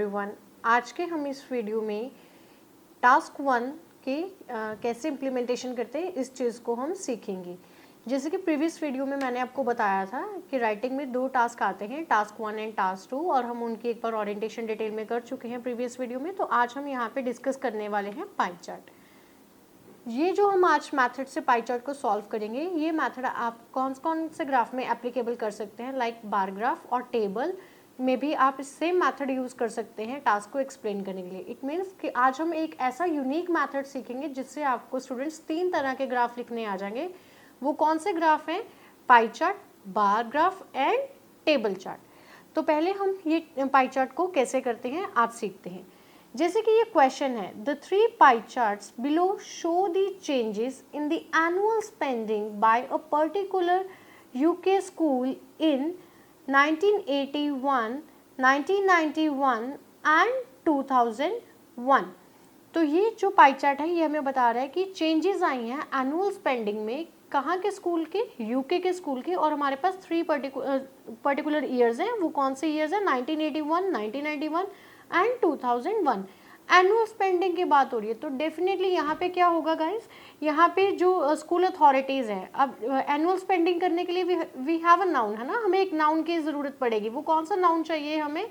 Everyone. आज के हम इस वीडियो में टास्क 1 के कैसे इम्प्लीमेंटेशन करते हैं इस चीज़ को हम सीखेंगे। जैसे कि प्रीवियस वीडियो में मैंने आपको बताया था कि राइटिंग में 2 टास्क आते हैं, टास्क 1 एंड टास्क 2, और हम उनकी एक बार ओरिएंटेशन डिटेल में कर चुके हैं प्रीवियस वीडियो में। तो आज हम यहाँ पे डिस्कस करने वाले हैं पाई चार्ट। ये जो हम आज मैथड से पाई चार्ट को सॉल्व करेंगे, ये मैथड आप कौन कौन से ग्राफ में एप्लीकेबल कर सकते हैं, लाइक बार ग्राफ और टेबल में भी आप सेम मैथड यूज़ कर सकते हैं टास्क को एक्सप्लेन करने के लिए। इट मीन्स कि आज हम एक ऐसा यूनिक मैथड सीखेंगे जिससे आपको स्टूडेंट्स 3 तरह के ग्राफ लिखने आ जाएंगे। वो कौन से ग्राफ हैं? Pie chart, bar graph and table chart. तो पहले हम ये पाई चार्ट को कैसे करते हैं आज सीखते हैं। जैसे कि ये क्वेश्चन है, the 3 pie charts below show the changes in the annual spending by a particular UK school in 1981, 1991 and 2001। तो ये जो पाई चार्ट है ये हमें बता रहा है कि चेंजेस आई हैं एनुअल स्पेंडिंग में कहाँ के स्कूल के, यूके के स्कूल के, और हमारे पास 3 पर्टिकुलर ईयर्स हैं। वो कौन से ईयर्स हैं? 1981, 1991 एंड 2001। एनुअल स्पेंडिंग की बात हो रही है तो डेफिनेटली यहाँ पे क्या होगा गाइस, यहाँ पे जो स्कूल अथॉरिटीज़ हैं, अब एनुअल स्पेंडिंग करने के लिए वी हैव अ नाउन, है ना, हमें एक नाउन की ज़रूरत पड़ेगी। वो कौन सा नाउन चाहिए हमें?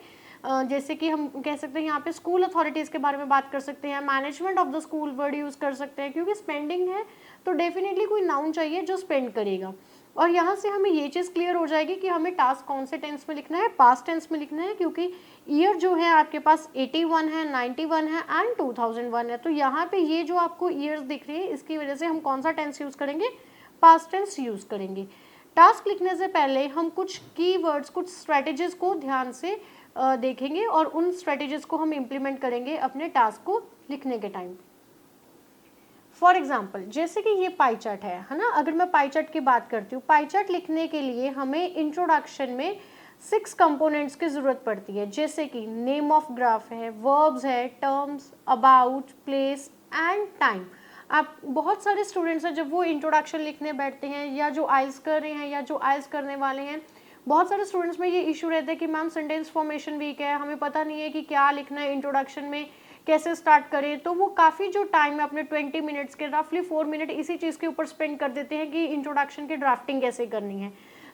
जैसे कि हम कह सकते हैं यहाँ पे स्कूल अथॉरिटीज़ के बारे में बात कर सकते हैं, management of the school word use कर सकते हैं, क्योंकि स्पेंडिंग है तो डेफिनेटली कोई नाउन चाहिए जो स्पेंड करेगा। और यहाँ से हमें ये चीज़ क्लियर हो जाएगी कि हमें टास्क कौन से टेंस में लिखना है, पास्ट टेंस में लिखना है, क्योंकि ईयर जो है आपके पास 81 है, 91 है एंड 2001 है। तो यहाँ पे ये जो आपको ईयर्स दिख रही है इसकी वजह से हम कौन सा टेंस यूज़ करेंगे? पास्ट टेंस यूज़ करेंगे। टास्क लिखने से पहले हम कुछ कीवर्ड्स, कुछ स्ट्रेटेजीज को ध्यान से देखेंगे और उन स्ट्रेटेजीज को हम इम्प्लीमेंट करेंगे अपने टास्क को लिखने के टाइम। फॉर एग्जाम्पल जैसे कि ये पाई चार्ट है ना, अगर मैं पाई चार्ट की बात करती हूँ, पाई चार्ट लिखने के लिए हमें इंट्रोडक्शन में 6 कंपोनेंट्स की ज़रूरत पड़ती है, जैसे कि नेम ऑफ ग्राफ है, वर्ब्स है, terms, about, place and time. आप बहुत सारे स्टूडेंट्स हैं जब वो इंट्रोडक्शन लिखने बैठते हैं या जो आइल्स कर रहे हैं या जो आइल्स करने वाले हैं, बहुत सारे स्टूडेंट्स में ये इशू रहता है कि मैम सेंटेंस फॉर्मेशन वीक है, हमें पता नहीं है कि क्या लिखना है इंट्रोडक्शन में, कैसे स्टार्ट करें। तो वो काफ़ी जो टाइम है अपने 20 मिनट्स के रफली 4 मिनट इसी चीज़ के ऊपर स्पेंड कर देते हैं कि इंट्रोडक्शन की ड्राफ्टिंग कैसे करनी है।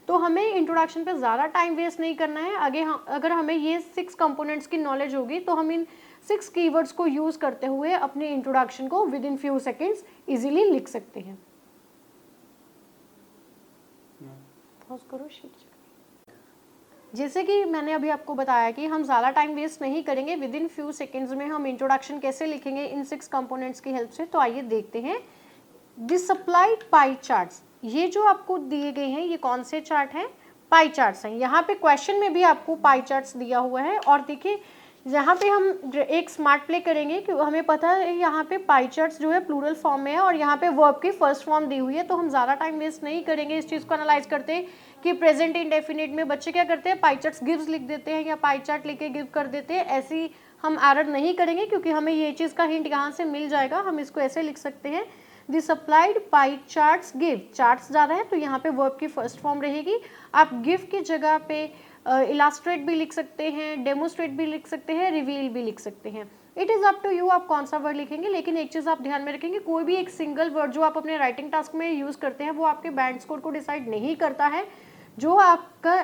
तो हमें इंट्रोडक्शन पे ज़्यादा टाइम वेस्ट नहीं करना है। आगे अगर हमें ये 6 कंपोनेंट्स की नॉलेज होगी तो हम इन 6 कीवर्ड्स को यूज़ करते हुए अपने इंट्रोडक्शन को with in few seconds easily लिख सकते हैं। पॉज करो शीट। जैसे कि मैंने अभी आपको बताया कि हम ज़्यादा टाइम वेस्ट नहीं करेंगे, विद इन फ्यू सेकेंड्स में हम इंट्रोडक्शन कैसे लिखेंगे इन 6 कंपोनेंट्स की हेल्प से। तो आइए देखते हैं। द सप्लाइड पाई चार्ट्स, ये जो आपको दिए गए हैं ये कौन से चार्ट हैं? पाई चार्ट्स हैं। यहाँ पे क्वेश्चन में भी आपको पाई चार्ट्स दिया हुआ है, और देखिए यहाँ पे हम एक स्मार्ट प्ले करेंगे कि हमें पता है यहाँ पे पाई चार्ट्स जो है प्लूरल फॉर्म में है और यहाँ पे वर्ब की फर्स्ट फॉर्म दी हुई है। तो हम ज़्यादा टाइम वेस्ट नहीं करेंगे इस चीज़ को एनालाइज करते कि प्रेजेंट इंडेफिनिट में बच्चे क्या करते हैं, पाई चार्ट्स गिव्स लिख देते हैं या पाई चार्ट लिख के गिव कर देते हैं। ऐसी हम एरर नहीं करेंगे क्योंकि हमें ये चीज़ का हिंट यहाँ से मिल जाएगा। हम इसको ऐसे लिख सकते हैं, the supplied pie charts give, charts ज़्यादा है तो यहाँ पे वर्ब की फर्स्ट फॉर्म रहेगी। आप गिव की जगह पे इलास्ट्रेट भी लिख सकते हैं, डेमोस्ट्रेट भी लिख सकते हैं, रिवील भी लिख सकते हैं। It is up to you आप कौन सा वर्ड लिखेंगे। लेकिन एक चीज़ आप ध्यान में रखेंगे, कोई भी एक सिंगल वर्ड जो आप अपने राइटिंग टास्क में यूज़ करते हैं वो आपके बैंड स्कोर को डिसाइड नहीं करता है। जो आपका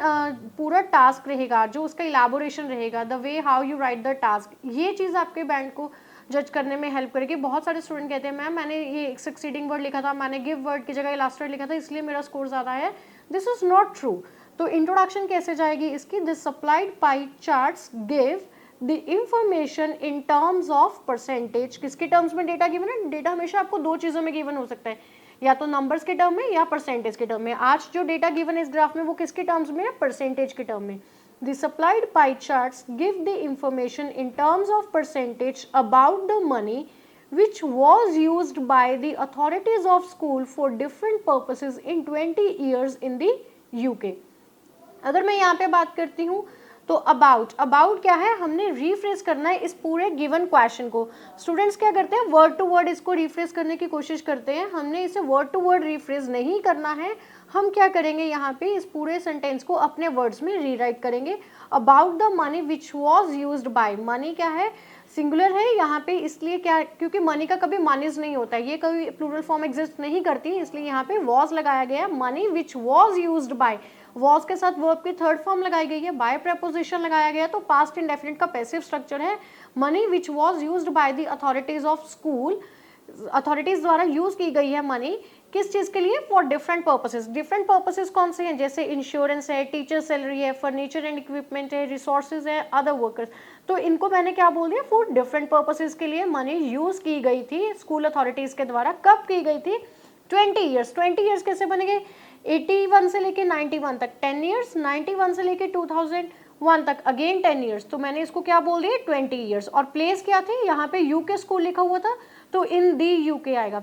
पूरा टास्क रहेगा, जो उसका इलाबोरेशन रहेगा, the way how you right the task, ये चीज़ आपके बैंड को जज करने में हेल्प करेगी। बहुत सारे स्टूडेंट कहते हैं मैम मैंने ये सक्सीडिंग वर्ड लिखा था, मैंने गिव वर्ड की जगह इलास्ट्रेट लिखा था, इसलिए मेरा स्कोर ज़्यादा है। This is not true. तो इंट्रोडक्शन कैसे जाएगी इसकी? This supplied pie charts give the information in terms of percentage. किसके टर्म्स में डेटा गिवन है? डेटा हमेशा आपको 2 चीज़ों में गिवन हो सकता है, या तो नंबर्स के टर्म में या परसेंटेज के टर्म में। आज जो डेटा गिवन है इस ग्राफ में वो किसके टर्म्स में है? परसेंटेज के टर्म में। The supplied pie charts give the information in terms of percentage about the money which was used by the authorities of school for different purposes in 20 years in the UK. अगर मैं यहाँ पे बात करती हूँ तो about क्या है, हमने रिफ्रेश करना है इस पूरे गिवन क्वेश्चन को। स्टूडेंट्स क्या करते हैं, वर्ड टू वर्ड इसको रिफ्रेश करने की कोशिश करते हैं, हमने इसे वर्ड टू वर्ड रिफ्रेश नहीं करना है। हम क्या करेंगे, यहाँ पे इस पूरे सेंटेंस को अपने वर्ड्स में रीराइट करेंगे। About the money which was used by, money क्या है, सिंगुलर है यहाँ पे, इसलिए क्या, क्योंकि मनी का कभी मनीज नहीं होता है, ये कभी प्लूरल फॉर्म एग्जिस्ट नहीं करती, इसलिए यहाँ पे वॉज लगाया गया। Money which was used by, was के साथ वर्ब की थर्ड फॉर्म लगाई गई है, बाय प्रेपोजिशन लगाया गया, तो पास्ट इंडेफिनिट का पैसिव स्ट्रक्चर है। Money which was used by the authorities of school, authorities द्वारा यूज की गई है मनी, किस चीज के लिए, for different purposes. Different purposes कौन से हैं, जैसे इंश्योरेंस है, टीचर सैलरी है, फर्नीचर एंड इक्विपमेंट है, रिसोर्सेज है, अदर वर्कर्स। तो इनको मैंने क्या बोल दिया, फॉर डिफरेंट पर्पसेस के लिए मनी यूज की गई थी स्कूल अथॉरिटीज के द्वारा। कब की गई थी, 20 ईयर्स। 20 ईयर्स कैसे बनेंगे, 81 से लेके 91 तक 10 ईयर्स, 91 से लेके 2001 तक अगेन 10 ईयर्स, तो मैंने इसको क्या बोल दिया, 20 ईयर्स। और प्लेस क्या थी, यहाँ पे यूके स्कूल लिखा हुआ था, तो इन दी यूके आएगा।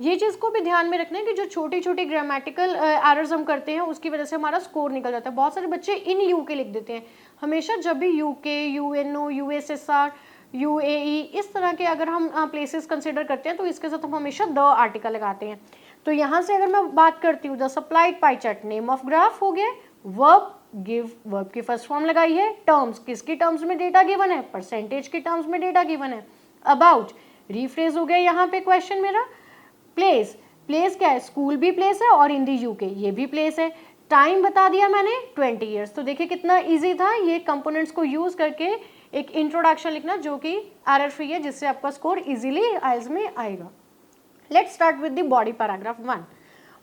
ये चीज़ को भी ध्यान में रखना है कि जो छोटी छोटी ग्रामेटिकल एरर्स हम करते हैं उसकी वजह से हमारा स्कोर निकल जाता है। बहुत सारे बच्चे इन यूके लिख देते हैं, हमेशा जब भी यूके, यूएनओ, यूएसएसआर, यूएई इस तरह के अगर हम प्लेसेस कंसिडर करते हैं तो इसके साथ हम हमेशा द आर्टिकल लगाते हैं। तो यहाँ से अगर मैं बात करती हूँ, the supplied pie chart, name of graph हो गया, वर्ब गिव, वर्ब की फर्स्ट फॉर्म लगाई है, टर्म्स किसकी टर्म्स में डेटा गिवन है, परसेंटेज की टर्म्स में डेटा गिवन है, अबाउट रीफ्रेज हो गया यहाँ पे क्वेश्चन मेरा, प्लेस, प्लेस क्या है, स्कूल भी प्लेस है और इन दी यूके ये भी प्लेस है, टाइम बता दिया मैंने 20 ईयर्स। तो देखिए कितना इजी था ये कंपोनेंट्स को यूज करके एक इंट्रोडक्शन लिखना जो कि एरर फ्री है, जिससे आपका स्कोर इजीली आइल्स में आएगा। Let's start with the body paragraph 1।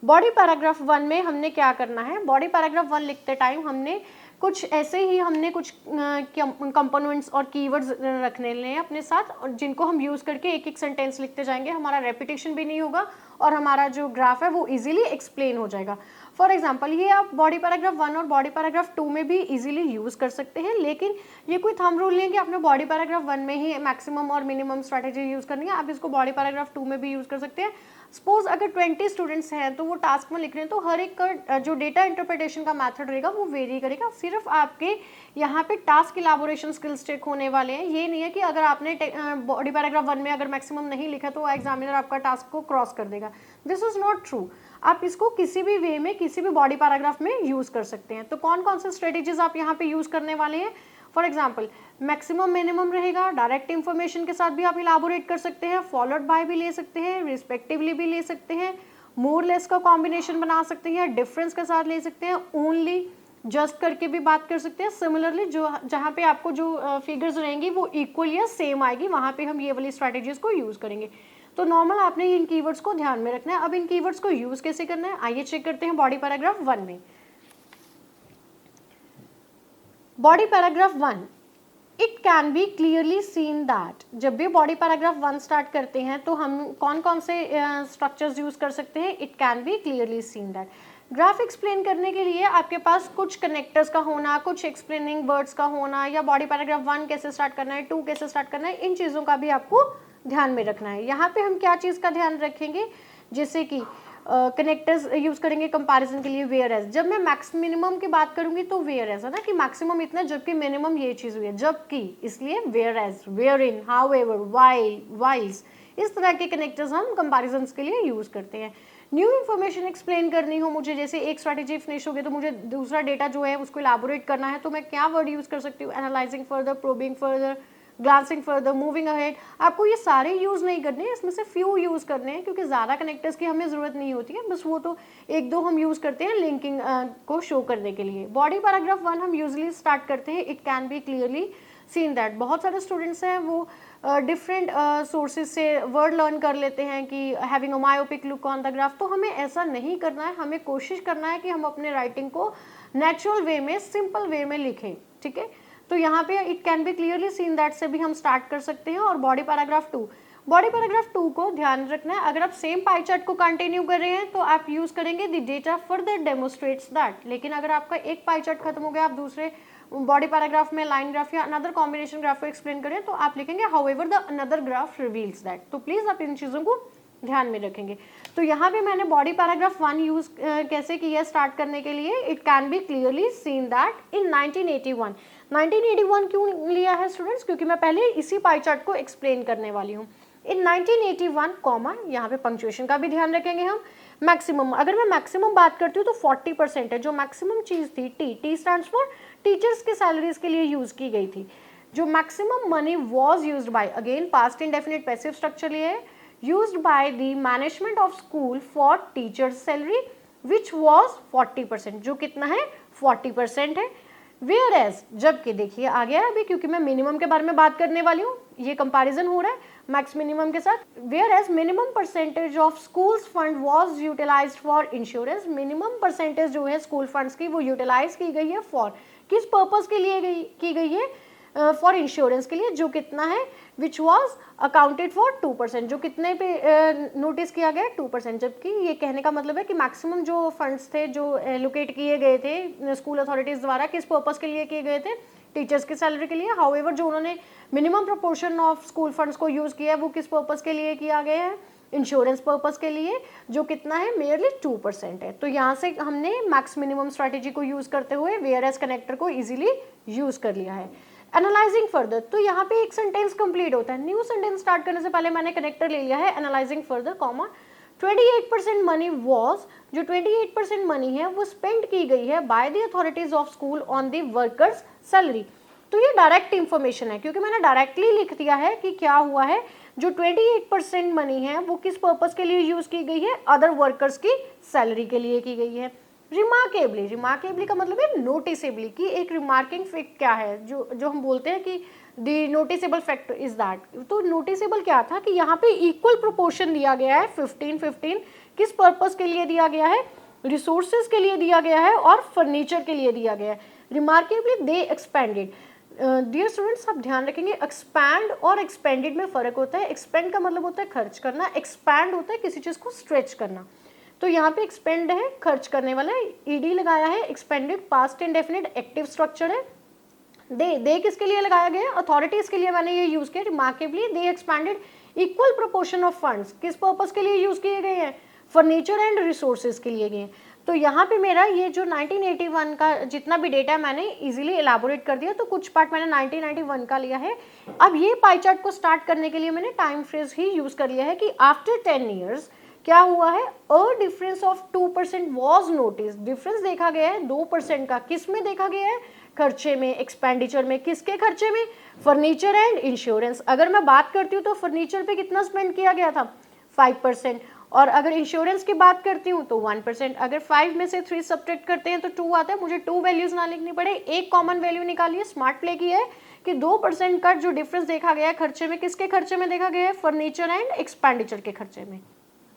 Body paragraph 1 में हमने क्या करना है, बॉडी पैराग्राफ 1 लिखते टाइम हमने कुछ ऐसे ही हमने कुछ कंपोनेंट्स और कीवर्ड्स रखने हैं अपने साथ, और जिनको हम यूज़ करके एक एक सेंटेंस लिखते जाएंगे, हमारा रेपिटेशन भी नहीं होगा और हमारा जो ग्राफ है वो इजीली एक्सप्लेन हो जाएगा। फॉर एग्जांपल ये आप बॉडी पैराग्राफ 1 और बॉडी पैराग्राफ 2 में भी इजीली यूज़ कर सकते हैं, लेकिन ये कोई थंब रूल नहीं है कि आपने बॉडी पैराग्राफ 1 में ही मैक्सिमम और मिनिमम स्ट्रैटेजी यूज़ करनी है, आप इसको बॉडी पैराग्राफ 2 में भी यूज़ कर सकते हैं। सपोज अगर 20 स्टूडेंट्स हैं तो वो टास्क में लिख रहे हैं, तो हर एक का जो डेटा इंटरप्रिटेशन का मेथड रहेगा वो वेरी करेगा। सिर्फ आपके यहाँ पे टास्क इलाबोरेशन स्किल्स चेक होने वाले हैं, ये नहीं है कि अगर आपने बॉडी पैराग्राफ 1 में अगर मैक्सिमम नहीं लिखा तो एग्जामिनर आपका टास्क को क्रॉस कर देगा। दिस इज नॉट ट्रू, आप इसको किसी भी वे में किसी भी बॉडी पैराग्राफ में यूज कर सकते हैं। तो कौन कौन से स्ट्रेटेजीज आप यहाँ पे यूज करने वाले हैं, फॉर एग्जाम्पल मैक्सिमम मिनिमम रहेगा, डायरेक्ट इंफॉर्मेशन के साथ भी आप इलाबोरेट कर सकते हैं, फॉलोड बाय भी ले सकते हैं, रिस्पेक्टिवली भी ले सकते हैं, मोर लेस का कॉम्बिनेशन बना सकते हैं, डिफरेंस के साथ ले सकते हैं, ओनली जस्ट करके भी बात कर सकते हैं। सिमिलरली जो जहाँ पे आपको जो फिगर्स रहेंगी वो इक्वल या सेम आएगी, वहाँ पे हम ये वाली स्ट्रैटेजीज को यूज करेंगे। तो नॉर्मल आपने इन कीवर्ड्स को ध्यान में रखना है। अब इन कीवर्ड्स को यूज कैसे करना है, आइए चेक करते हैं बॉडी पैराग्राफ 1 में। Body paragraph 1, it can be clearly seen that, जब भी बॉडी पैराग्राफ 1 स्टार्ट करते हैं तो हम कौन कौन से स्ट्रक्चर्स यूज कर सकते हैं, it can be clearly seen that. Graph explain करने के लिए आपके पास कुछ कनेक्टर्स का होना, कुछ एक्सप्लेनिंग वर्ड्स का होना, या बॉडी पैराग्राफ 1 कैसे स्टार्ट करना है, 2 कैसे स्टार्ट करना है, इन चीज़ों का भी आपको ध्यान में रखना है। यहाँ पे हम क्या चीज़ का ध्यान रखेंगे, जैसे कि कनेक्टर्स यूज करेंगे कंपैरिजन के लिए, वेयर एज। जब मैं मैक्स मिनिमम की बात करूंगी तो वेयर एज है ना, कि मैक्सिमम इतना जबकि मिनिमम ये चीज़ हुई है, जबकि इसलिए whereas, wherein, however, while, whiles, इस तरह के कनेक्टर्स हम कंपैरिजन के लिए यूज करते हैं। न्यू इन्फॉर्मेशन एक्सप्लेन करनी हो मुझे, जैसे एक स्ट्रैटेजी फिनिश हो गई तो मुझे दूसरा डेटा जो है उसको इलाबोरेट करना है, तो मैं क्या वर्ड यूज कर सकती हूँ, analysing further, probing further, glancing further, moving ahead. आपको ये सारे यूज नहीं करने हैं, इसमें से फ्यू यूज करने हैं, क्योंकि ज़्यादा कनेक्टर्स की हमें ज़रूरत नहीं होती है, बस वो तो एक दो हम यूज करते हैं लिंकिंग को शो करने के लिए। बॉडी पैराग्राफ 1 हम यूजली स्टार्ट करते हैं, it can be clearly seen that. बहुत सारे स्टूडेंट्स हैं वो डिफरेंट सोर्सेज से वर्ड लर्न कर लेते हैं कि having a myopic look on the graph, तो हमें ऐसा नहीं करना है। हमें कोशिश करना है कि हम अपने राइटिंग को नेचुरल वे में, सिंपल वे में लिखें, ठीक है। तो यहाँ पे it can be clearly seen that से भी हम स्टार्ट कर सकते हैं। और बॉडी पैराग्राफ 2, बॉडी पैराग्राफ 2 को ध्यान रखना है, अगर आप सेम पाई चार्ट को कंटिन्यू कर रहे हैं तो आप यूज करेंगे the data further demonstrates that. लेकिन अगर आपका एक पाई चार्ट खत्म हो गया, आप दूसरे बॉडी पैराग्राफ में लाइन ग्राफ या अनदर कॉम्बिनेशन ग्राफ को एक्सप्लेन करें, तो आप लिखेंगे however the another graph reveals that. तो प्लीज आप इन चीजों को ध्यान में रखेंगे। तो यहाँ पे मैंने बॉडी पैराग्राफ 1 यूज कैसे किया स्टार्ट करने के लिए, it can be clearly seen that in 1981 क्यों लिया है स्टूडेंट्स, क्योंकि मैं पहले इसी पाई चार्ट को एक्सप्लेन करने वाली हूँ। इन 1981 कॉमा, यहाँ पे पंक्चुएशन का भी ध्यान रखेंगे हम। मैक्सिमम, अगर मैं मैक्सिमम बात करती हूँ तो 40% है। जो मैक्सिमम चीज़ थी, टी स्टैंड्स फॉर टीचर्स की सैलरीज के लिए यूज की गई थी। जो maximum money was used by, again past indefinite passive structure लिए है, used by the management of school for teachers salary which was 40%, जो कितना है 40% है। whereas, जबकि देखिए आ गया अभी, क्योंकि मैं मिनिमम के बारे में बात करने वाली हूँ, ये कंपैरिजन हो रहा है मैक्स मिनिमम के साथ। whereas minimum percentage of schools fund was utilized for insurance, minimum percentage जो है स्कूल फंड्स की वो यूटिलाइज की गई है फॉर, किस पर्पज के लिए की गई है, फॉर इंश्योरेंस के लिए, जो कितना है विच वॉज अकाउंटेड फॉर 2%, जो कितने पे नोटिस किया गया 2%। जबकि ये कहने का मतलब है कि मैक्सिमम जो फंड्स थे जो एलोकेट किए गए थे स्कूल अथॉरिटीज़ द्वारा, किस पर्पस के लिए किए गए थे, टीचर्स की सैलरी के लिए। हाउएवर जो उन्होंने minimum proportion of school funds को यूज़ किया है वो किस पर्पस के लिए किया गया है, इंश्योरेंस पर्पस के लिए, जो कितना है मेयरली 2% है। तो यहाँ से हमने मैक्स मिनिमम स्ट्रैटेजी को यूज़ करते हुए वेयर एज कनेक्टर को ईजिली यूज़ कर लिया है। एनालाइजिंग फर्दर, तो यहाँ पे एक सेंटेंस कंप्लीट होता है। न्यू सेंटेंस स्टार्ट करने से पहले मैंने कनेक्टर ले लिया है analysing further comma 28% money was, जो 28% मनी है वो स्पेंड की गई है by the authorities of school on the workers salary. तो ये डायरेक्ट इंफॉर्मेशन है, क्योंकि मैंने डायरेक्टली लिख दिया है कि क्या हुआ है, जो 28% मनी है वो किस पर्पस के लिए यूज की गई है, अदर वर्कर्स की सैलरी के लिए की गई है। रिमार्केबली, रिमार्केबली का मतलब है नोटिसेबली, कि एक रिमार्किंग फैक्ट क्या है, जो हम बोलते हैं कि the noticeable fact is that. तो नोटिसेबल क्या था कि यहाँ पे इक्वल प्रोपोर्शन दिया गया है 15-15, किस पर्पस के लिए दिया गया है, रिसोर्सेज के लिए दिया गया है और फर्नीचर के लिए दिया गया है। रिमार्केबली दे एक्सपेंडेड। डियर स्टूडेंट्स, आप ध्यान रखेंगे एक्सपैंड और एक्सपेंडेड में फ़र्क होता है। एक्सपेंड का मतलब होता है खर्च करना, एक्सपैंड होता है किसी चीज़ को स्ट्रेच करना। तो यहाँ पे एक्सपेंड है खर्च करने वाला, ईडी लगाया है, expanded past indefinite active structure है। दे किसके लिए लगाया गया, अथॉरिटीज के लिए मैंने ये यूज किया। Remarkably they expanded equal proportion of funds, किस पर्पस के लिए यूज किए गए हैं, फर्नीचर एंड रिसोर्सेज के लिए गए। तो यहाँ पे मेरा ये जो 1981 का जितना भी डेटा है मैंने इजीली एलाबोरेट कर दिया। तो कुछ पार्ट मैंने 1991 का लिया है। अब ये पाई चार्ट को स्टार्ट करने के लिए मैंने टाइम फ्रेज ही यूज कर लिया है कि आफ्टर 10 ईयर्स क्या हुआ है, a difference of 2% was notice. Difference देखा गया है 2% का, किस में देखा गया है, खर्चे में, एक्सपेंडिचर में। किसके खर्चे में, फर्नीचर एंड इंश्योरेंस। अगर मैं बात करती हूँ तो फर्नीचर पे कितना स्पेंड किया गया था, 5%, और अगर इंश्योरेंस की बात करती हूँ तो 1%। अगर 5 में से 3 सब्ट्रैक्ट करते हैं तो 2 आता है, मुझे 2 वैल्यूज ना लिखनी पड़े, एक कॉमन वैल्यू निकालिए। स्मार्ट प्ले की है कि 2% का जो डिफरेंस देखा गया है खर्चे में, किसके खर्चे में देखा गया है, फर्नीचर एंड एक्सपेंडिचर के खर्चे में।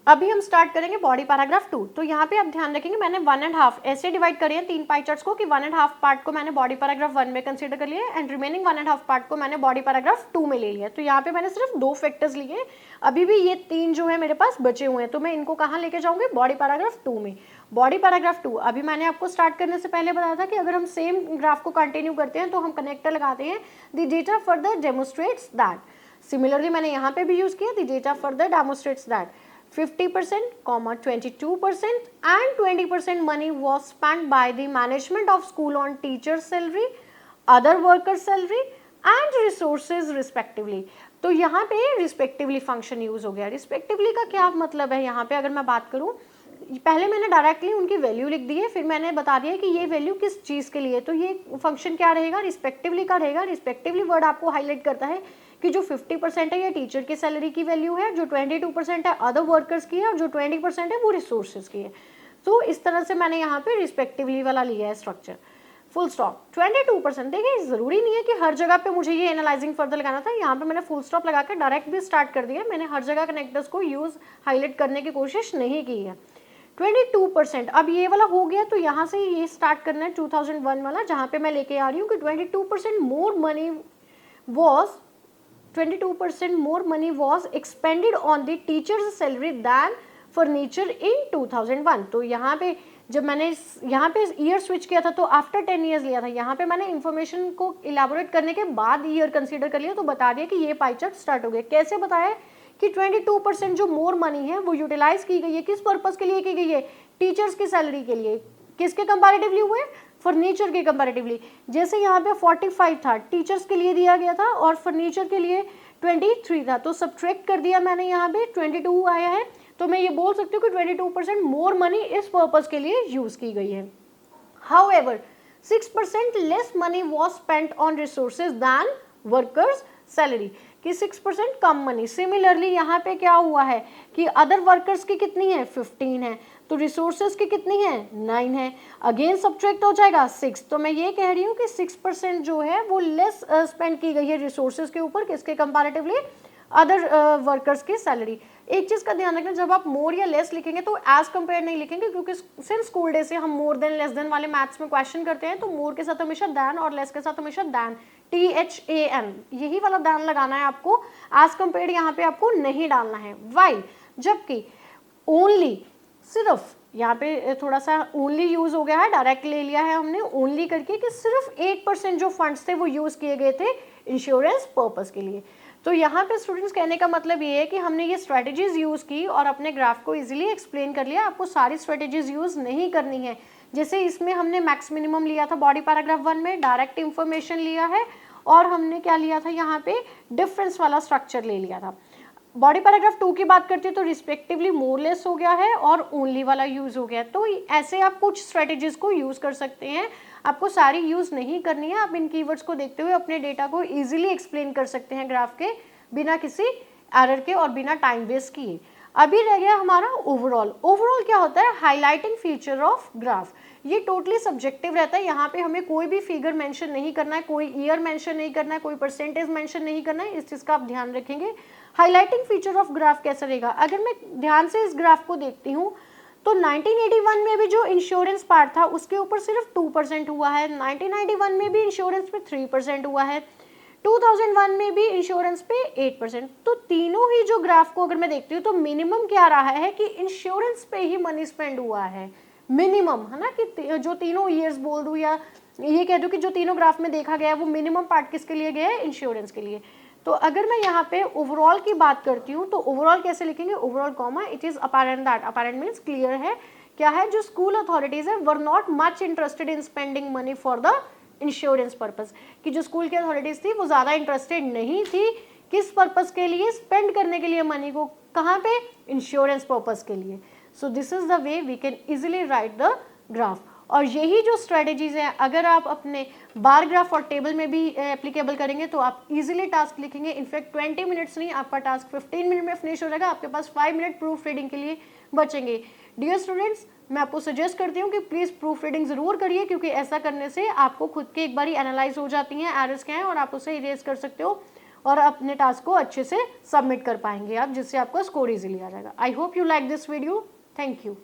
अभी हम स्टार्ट करेंगे बॉडी पैराग्राफ 2। तो यहाँ पे आप ध्यान रखेंगे मैंने 1.5 ऐसे डिवाइड करे हैं 3 पाई चार्ट्स को कि 1.5 पार्ट को मैंने बॉडी पैराग्राफ 1 में कंसीडर कर लिया एंड रिमेनिंग 1.5 पार्ट को मैंने बॉडी पैराग्राफ 2 में ले लिया। तो यहाँ पे मैंने सिर्फ 2 फैक्टर्स लिए, अभी भी ये 3 जो है मेरे पास बचे हुए हैं, तो मैं इनको कहाँ लेके जाऊँगी, बॉडी पैराग्राफ 2 में। बॉडी पैराग्राफ 2, अभी मैंने आपको स्टार्ट करने से पहले बताया था कि अगर हम सेम ग्राफ को कंटिन्यू करते हैं तो हम कनेक्टर लगाते हैं, the data further demonstrates that. Similarly मैंने यहाँ पे भी यूज किया, the data further demonstrates that 50%, 22% and 20% money was spent by the management of school on teachers' salary, other workers' salary and resources respectively। तो यहाँ पे respectively फंक्शन यूज हो गया। respectively का क्या मतलब है, यहाँ पे अगर मैं बात करूँ, पहले मैंने डायरेक्टली उनकी वैल्यू लिख दी है, फिर मैंने बता दिया कि ये वैल्यू किस चीज़ के लिए। तो ये फंक्शन क्या रहेगा, रिस्पेक्टिवली का रहेगा। रिस्पेक्टिवली वर्ड आपको हाईलाइट करता है कि जो 50% है ये टीचर की सैलरी की वैल्यू है, जो 22% है अदर वर्कर्स की है, और जो 20% है वो रिसोर्सेज की है। तो इस तरह से मैंने यहाँ पे रिस्पेक्टिवली वाला लिया है स्ट्रक्चर, फुल स्टॉप। 22%, देखिए ज़रूरी नहीं है कि हर जगह पे मुझे ये एनालाइजिंग फर्दर लगाना था, यहाँ पे मैंने फुल स्टॉप लगा कर डायरेक्ट भी स्टार्ट कर दिया। मैंने हर जगह कनेक्टर्स को यूज़ हाईलाइट करने की कोशिश नहीं की है। 22%, अब ये वाला हो गया, तो यहाँ से ये स्टार्ट करना है 2001 वाला, जहाँ पे मैं लेके आ रही हूँ कि 22% more money was 22% more money was expended on the teacher's salary than furniture in 2001। तो यहाँ पे जब मैंने यहाँ पे ईयर स्विच किया था तो आफ्टर 10 ईयर्स लिया था, यहाँ पे मैंने इन्फॉर्मेशन को इलाबोरेट करने के बाद ईयर कंसीडर कर लिया, तो बता दिया कि ये पाई चार्ट स्टार्ट हो गया। कैसे बताया कि 22% जो मोर मनी है वो यूटिलाइज की गई है, किस पर्पस के लिए की गई है, टीचर्स की सैलरी के लिए। किसके कंपैरेटिवली हुए, फर्नीचर के कंपैरेटिवली। जैसे यहाँ पे 45 था, टीचर्स के लिए दिया गया था और फर्नीचर के लिए 23 था, तो सब्ट्रैक्ट कर दिया मैंने, यहाँ पे 22 आया है, तो मैं ये बोल सकती हूँ कि 22% मोर मनी इस पर्पस के लिए यूज की गई है। However, 6% less money was spent on resources than workers' salary, कि 6% कम मनी। सिमिलरली यहाँ पे क्या हुआ है कि अदर वर्कर्स की कितनी है, 15 है, तो रिसोर्सेज की कितनी है, 9 है। अगेन सब्ट्रैक्ट हो जाएगा 6, तो मैं ये कह रही हूँ कि 6% जो है वो लेस स्पेंड की गई है रिसोर्सेज के ऊपर, किसके कंपैरेटिवली, अदर वर्कर्स की सैलरी। एक चीज का ध्यान रखना, जब आप मोर या लेस लिखेंगे तो एज कंपेयर नहीं लिखेंगे, क्योंकि सिंस स्कूल डे से हम मोर देन लेस देन वाले मैथ्स में क्वेश्चन करते हैं, तो मोर के साथ हमेशा दैन और लेस के साथ हमेशा दैन, THAN, यही वाला दैन लगाना है आपको, एज कंपेयर यहाँ पे आपको नहीं डालना है। वाइल, जबकि ओनली, सिर्फ यहाँ पे थोड़ा सा ओनली यूज हो गया है, डायरेक्ट ले लिया है हमने ओनली करके, कि सिर्फ 8% जो फंड्स थे वो यूज किए गए थे इंश्योरेंस पर्पस के लिए। तो यहाँ पे स्टूडेंट्स कहने का मतलब ये है कि हमने ये स्ट्रेटेजीज यूज की और अपने ग्राफ को इजीली एक्सप्लेन कर लिया। आपको सारी स्ट्रेटेजीज यूज नहीं करनी है, जैसे इसमें हमने मैक्स मिनिमम लिया था बॉडी पैराग्राफ 1 में, डायरेक्ट इंफॉर्मेशन लिया है, और हमने क्या लिया था यहाँ पे, डिफरेंस वाला स्ट्रक्चर ले लिया था। बॉडी पैराग्राफ 2 की बात करती है तो रिस्पेक्टिवली मोरलेस हो गया है और ओनली वाला यूज हो गया। तो ऐसे आप कुछ स्ट्रेटेजीज को यूज कर सकते हैं, आपको सारी यूज नहीं करनी है। आप इन कीवर्ड्स को देखते हुए अपने डेटा को इजीली एक्सप्लेन कर सकते हैं ग्राफ के, बिना किसी एरर के और बिना टाइम वेस्ट किए। अभी रह गया हमारा ओवरऑल। ओवरऑल क्या होता है, हाईलाइटिंग फीचर ऑफ ग्राफ। ये टोटली सब्जेक्टिव रहता है, यहाँ पे हमें कोई भी फिगर मेंशन नहीं करना है, कोई ईयर मेंशन नहीं करना है, कोई परसेंटेज मेंशन नहीं करना है, इस चीज का आप ध्यान रखेंगे। हाईलाइटिंग फीचर ऑफ ग्राफ कैसा रहेगा, अगर मैं ध्यान से इस ग्राफ को देखती हूँ तो 1981 में भी जो इंश्योरेंस पार्ट था उसके ऊपर सिर्फ 2% हुआ है, 1991 में भी इंश्योरेंस पे 3% हुआ है, 2001 में भी इंश्योरेंस पे 8%। तो तीनों ही जो ग्राफ को अगर मैं देखती हूँ तो मिनिमम क्या रहा है कि इंश्योरेंस पे ही मनी स्पेंड हुआ है, मिनिमम, है ना, कि जो तीनों ईयर्स बोल दूँ या ये कह दूँ कि जो तीनों ग्राफ में देखा गया है वो मिनिमम पार्ट किसके लिए गया है, इंश्योरेंस के लिए। तो अगर मैं यहाँ पे ओवरऑल की बात करती हूँ तो ओवरऑल कैसे लिखेंगे, overall comma it is apparent that, apparent means clear है, क्या है, जो स्कूल अथॉरिटीज है were not much interested in spending money for the insurance purpose, कि जो स्कूल की अथॉरिटीज थी वो ज्यादा इंटरेस्टेड नहीं थी किस पर्पस के लिए, स्पेंड करने के लिए मनी को, कहाँ पे, इंश्योरेंस पर्पस के लिए। So this is the way we can easily write the graph. और यही जो स्ट्रेटेजीज हैं अगर आप अपने बार ग्राफ और टेबल में भी एप्लीकेबल करेंगे तो आप इजीली टास्क लिखेंगे। इनफैक्ट 20 मिनट्स नहीं, आपका टास्क 15 मिनट में फिनिश हो जाएगा, आपके पास 5 मिनट प्रूफ रीडिंग के लिए बचेंगे। डियर स्टूडेंट्स, मैं आपको सजेस्ट करती हूँ कि प्लीज़ प्रूफ रीडिंग ज़रूर करिए, क्योंकि ऐसा करने से आपको खुद के एक बारी एनालाइज हो जाती हैं एरर्स क्या हैं और आप उसे इरेज कर सकते हो और अपने टास्क को अच्छे से सबमिट कर पाएंगे आप, जिससे आपका स्कोर इजीली आ जाएगा। I hope you like this video. Thank you.